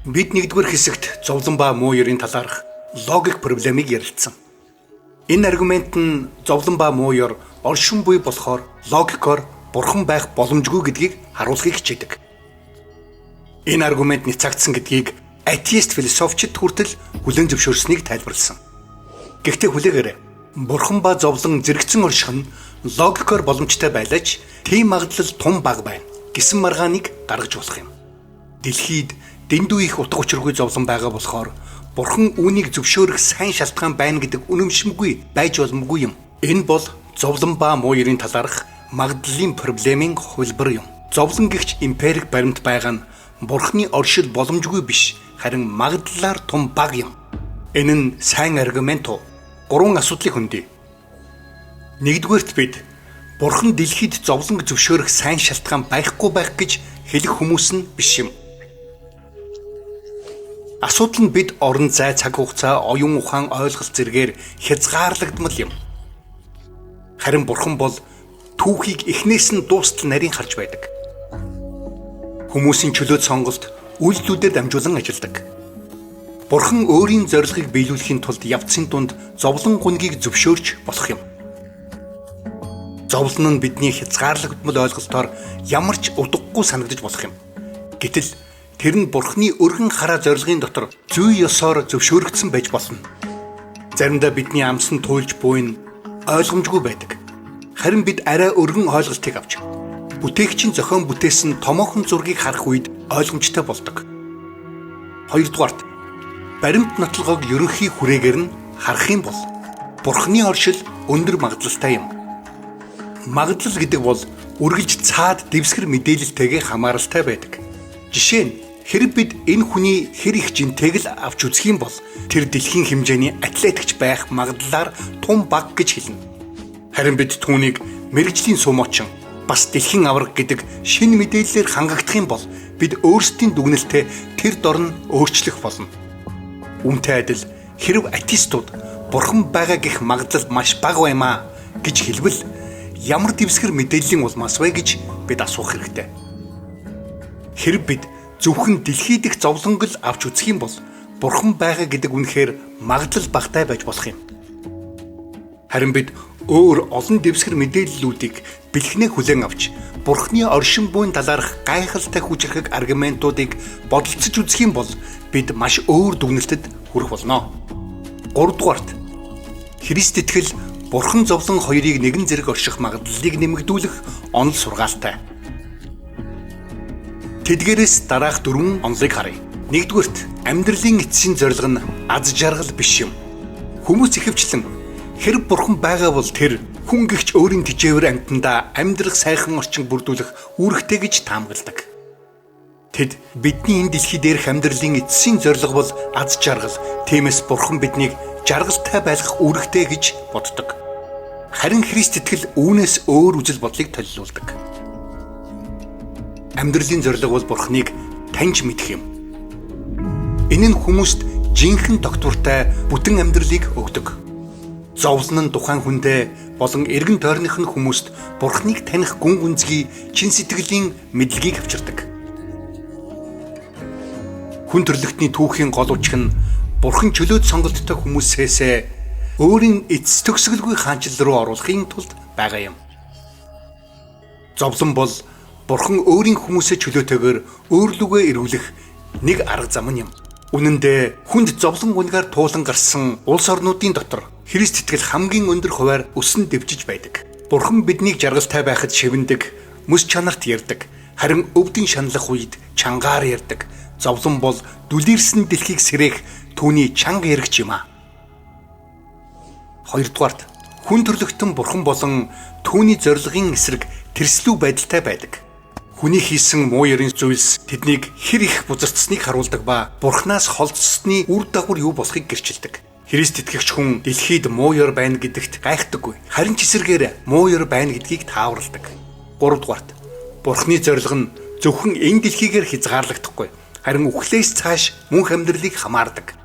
Бид нэгдүгээр хэсэгт зовлон ба муу ёрийн талаарх логик проблемыг ярилцсан. Энэ аргумент нь зовлон ба муу ёр оршин буй болохоор логикоор бурхан байх боломжгүй гэдгийг харуулахыг хичээдэг. Энэ аргумент няцагдсан гэдгийг атеист философичид хүртэл хүлээн зөвшөөрснийг тайлбарласан. Гэхдээ хүлээгээрэй, бурхан ба зовлон зэрэгцэн орших нь логикоор боломжтой байлаач тийм магадлал тун бага байна гэсэн маргааныг гаргаж болох юм. Дэлхийд дэндүү их утга учиргүй зовлон байгаа болохоор бурхан үүнийг зөвшөөрөх сайн шалтгаан байна гэдэг үнэмшимгүй байж боломгүй юм. Энэ бол зовлон ба муу ёрийн талаарх магадлалын проблемын хувилбар юм. Зовлон гэгч эмпирик баримт байгаа нь бурханы оршил боломжгүй биш, харин магадлалаар тун бага юм. Энэ нь сайн аргумент уу? 3 асуудлыг хөндөе. Нэгдүгээрт бид бурхан дэлхийд зовлон зөвшөөрөх сайн шалтгаан байхгүй байх гэж хэлэх хүмүүс нь биш юм. Асуудал нь бид орон зай, цаг хугацаа, оюун ухаан, ойлголт зэргээр хязгаарлагдмал юм. Харин бурхан бол түүхийг эхнээс нь дуустал нарийн харж байдаг. Хүмүүсийн чөлөөт сонголт үйлдэлүүдэд дамжуулан ажилладаг. Бурхан өөрийн зорилгыг биелүүлэхийн тулд явцын дунд зовлон гунгийг зөвшөөрч болох юм. Зовлон нь бидний хязгаарлагдмал ойлголтоор ямар ч удаггүй санагдаж болох юм. Гэтэл тэр нь бурханы өргөн хараа зорилгын дотор зүй ёсоор зөвшөөрөгдсөн байж болно. Заримдаа бидний амс нь туйлж буйна, ойлгомжгүй байдаг. Харин бид арай өргөн ойлголтыг авч бүтээгчийн зохион бүтээсэн томоохон зургийг харах үед ойлгомжтой болдог. Хоёрдугаарт баримт нотлогоог ерөнхий хүрээгээр нь харах юм бол бурханы оршил өндөр магадлалтай юм. Магадлал гэдэг бол үргэлж цаад дэвсгэр мэдээлэлтэйгээ хамааралтай байдаг. Жишээ нь хэрэг бид энэ хүний хэр их жинтэйг л авч үзэх юм бол тэр дэлхийн хэмжээний атлетикч байх магадлалаар тун бага гэж хэлнэ. Харин бид түүнийг мэрэгжлийн сумоочин бас дэлхийн авраг гэдэг шинэ мэдээллээр хангагдах юм бол бид өөрсдийн дүгнэлтээ тэр дор нь өөрчлөх болно. Үүнтэй адил хэрв атеистууд бурхан байгаа гэх магадлал маш бага баймаа гэж хэлбэл ямар дэвсгэр мэдээллийн улмаас вэ гэж бид асуух хэрэгтэй. Хэрв бид зөвхөн дэлхийд их зовлонг л авч үзэх юм бол бурхан байгаа гэдэг үнэхээр магадлал багатай байж болох юм. Харин бид өөр олон дэвсгэр мэдээллүүдийг бэлхнээ хүлээн авч бурханы оршин буйн талаарх гайхалтай хүчрхэг аргументуудыг бодолцож үзэх юм бол бид маш өөр дүгнэлтэд хүрэх болно. 3 дугаарт Христ итгэл бурхан зовлон хоёрыг нэгэн зэрэг орших магадлалыг нэмэгдүүлэх онол сургаалтай. Тэдгээрээс дараах 4 онолыг харъя. Нэгдүгээрт амьдралын эцсийн зорилго нь аз жаргал биш юм. Хүмүүс ихэвчлэн хэрэг бурхан байгаа бол тэр хүн гихч өөрийн тэжээвэр амьтандаа амьдрах сайхан орчин бүрдүүлэх үүрэгтэй гэж таамагладаг. Тэд бидний энэ дэлхий дээрх амьдралын эцсийн зорилго бол аз жаргал. Тиймээс бурхан биднийг жаргалтай байлгах үүрэгтэй гэж боддог. Харин Христ итгэл үүнээс өөр үзэл бодлыг толилуулдаг. Амьдралын зорилго бол бурханыг таньж мэдэх юм. Энэ нь хүмүүст жинхэнэ доктортай бүтэн амьдралыг өгдөг. Зовлон нь тухайн хүндээ болон эргэн тойрных нь хүмүүст бурханыг таних гүн гүнзгий чин сэтгэлийн мэдлэгийг авчирдаг. Хүн төрлөختний түүхийн гол учир нь бурхан чөлөөт сонголттой хүмүүсээс өөрийн эцэс төгсгөлгүй хаанчил руу оруулахын тулд байгаа юм. Зовлон бол бурхан өөрийн хүмүүсээ чөлөөтэйгээр өөрлөгөө ирүүлэх нэг арга зам юм. Үнэн дээр хүнд зовлон гунгаар туулан гарсан улс орнуудын дотор Христ итгэл хамгийн өндөр хувиар өсөн дэвжиж байдаг. Бурхан биднийг жаргалтай байхад шивндэг, мэс чанарт ярддаг. Харин өвдөн шаналх үед чангаар ярддаг. Зовлон бол дүлээрсэн дэлхийг сэрээх түүний чанга яригч юм аа. Хоёрдугаарт хүн төрлөختөн бурхан болон түүний зорилгын эсрэг тэрслүү байдалтай байдаг. Хүний хийсэн муу ёрийн зүйлс тэднийг хэр их бузартсныг харуулдаг ба бурхнаас холдсны үр дагавар юу болохыг гэрчилдэг. Христ итгэгч хүн дэлхийд муу ёр байна гэдэгт гайхдаггүй. Харин ч эсрэгээр муу ёр байна гэдгийг тааварладаг. 3 дугаарт бурхны зорилго нь зөвхөн энэ дэлхийгээр хязгаарлагдахгүй. Харин үхлээс цааш мөнх амьдралыг хамаардаг.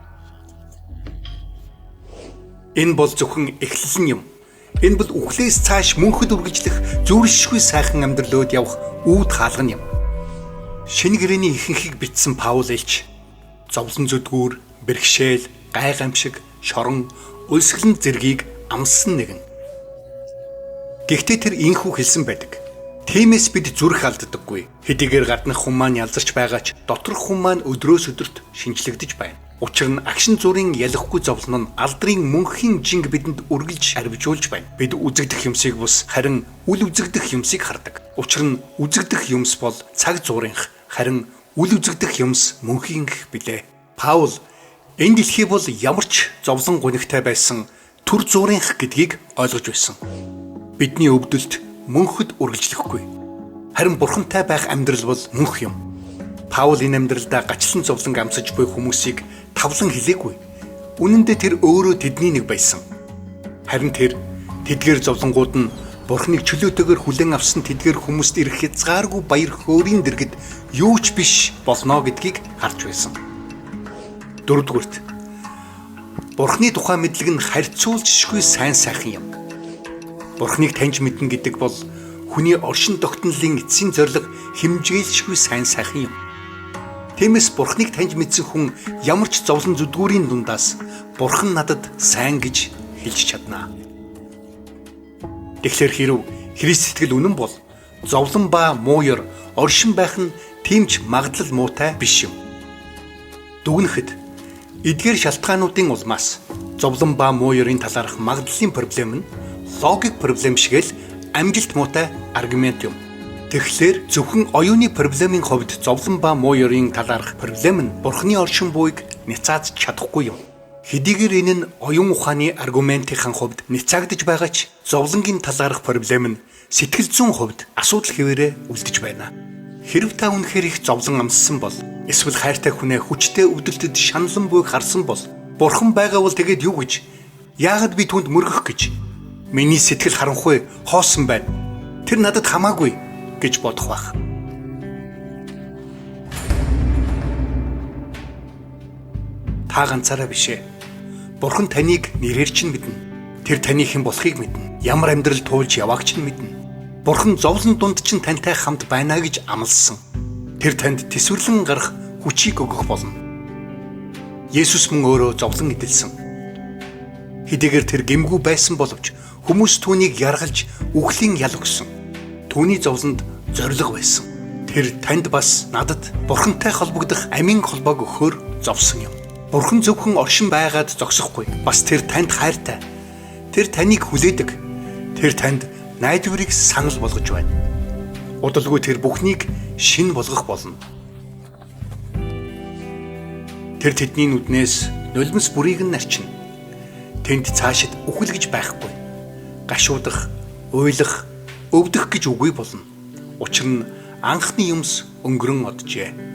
Энэ бол зөвхөн эхлэл юм. Энэ бол үхлээс цааш мөнхөд үргэлжлэх зүршгүй сайхан амьдралд явах үүд хаалга юм. Шинэ гэрээний ихэнхийг бичсэн Паул элч зовлон зүдгүүр, бэрхшээл, гай гамшиг, шорон, өлсгөлн зэргийг амссан нэгэн. Гэхдээ тэр инхүү хэлсэн байдаг. Тиймээс бид зүрх алддаггүй. Хэдийгээр гаднах хүн маань ялзарч байгаа ч доторх хүн маань өдрөөс өдөрт шинжлэгдэж байна. Учир нь агшин зүрийн ялахгүй зовлон нь алдрын мөнхийн жинг бидэнд үргэлж арвижуулж байна. Бид үзэгдэх юмсыг бус харин үл үзэгдэх юмсыг хардаг. Учир нь үзэгдэх юмс бол цаг зуурынх, харин үл үзэгдэх юмс мөнхийнх билээ. Паул энэ дэлхий бол ямар ч зовлон гунигтай байсан түр зуурынх гэдгийг ойлгож байсан. Бидний өвдөлт мөнхөд үргэлжлэхгүй. Харин бурхантай байх амьдрал бол мөнх юм. Паул энэ амьдралдаа гачлан зовлон амсаж буй хүмүүсийг тавлан хэлээгүй. Үнэн дээр тэр өөрөө тэдний нэг байсан. Харин тэр тэдгээр зовлонгууд нь бурхныг чөлөөтэйгээр хүлээн авсан тэдгээр хүмүүст ирэх хязгааргүй баяр хөөрийн дэргэд юу ч биш болно гэдгийг харж байсан. Дөрөвдүгürt бурхны тухай мэдлэг нь харьцуулжшгүй сайн сайхан юм. Бурхныг таньж мэднэ гэдэг бол хүний оршин тогтнолын эцсийн зорилго хэмжээлшгүй сайн сайхан юм. Тиймээс бурхныг таньж мэдсэн хүн ямар ч зовлон зүдгүүрийн дундаас бурхан надад сайн гэж хэлж чаднаа. Тэгэхээр хэрв Христ сэтгэл үнэн бол зовлон ба мууяр оршин байх нь тимч магадлал муутай биш юм. Дүгнэхэд эдгээр шалтгаануудын улмаас зовлон ба мууярын талаарх магадлалын проблем нь логик проблем шиг л амжилт муутай аргумент юм. Тэгэхээр зөвхөн оюуны проблемын хувьд зовлон ба мууярын талаарх проблем нь бурхны оршин буйг няцааж чадахгүй юм. Хэдийгээр энэ нь оюун ухааны аргументийн хувьд няцаагдж байгаа ч зовлонгийн талаарх проблем нь сэтгэл зүйн хувьд асуудал хэвээрээ үлдэж байна. Хэрв та үнэхээр их зовлон амссан бол эсвэл хайртай хүнээ хүчтэй өвдөлтөд шаналн буйг харсан бол бурхан байгаа бол тэгээд юу гэж? Яагаад би түүнд мөргөх гэж? Миний сэтгэл харанхуй хоосон байна. Тэр надад хамаагүй гэж бодох байх. Та ганцаараа бишээ. Бурхан таныг нэрээр чинь мэднэ. Тэр таны хэн болохыг мэднэ. Ямар амьдрал туулж явааг чинь мэднэ. Бурхан зовлон дунд чинь тантай хамт байна гэж амласан. Тэр танд тэсвэрлэн гарах хүчийг өгөх болно. Есүс мөн өөрөө зовлон эдэлсэн. Хэдийгээр тэр гэмгүй байсан боловч хүмүүс түүнийг яргалж үхлийн ял өгсөн. Түүний зовлонд зориг байсан. Тэр танд бас надад бурхантай холбогдох амийн холбоог өгөхөөр зовсон юм. Бурхан зөвхөн оршин байгаад зогсохгүй. Бас тэр танд хайртай. Тэр таныг хүлээдэг. Тэр танд найдварыг санал болгож байна. Удалгүй тэр бүхнийг шин болгох болно. Тэр тэдний нүднээс нулимс бүрийг нь нарчна. Тэнд цаашид үхэл гэж байхгүй. Гашуудах, уйлах, өвдөх гэж үгүй болно. Учир нь анхны юмс өнгөрөн оджээ.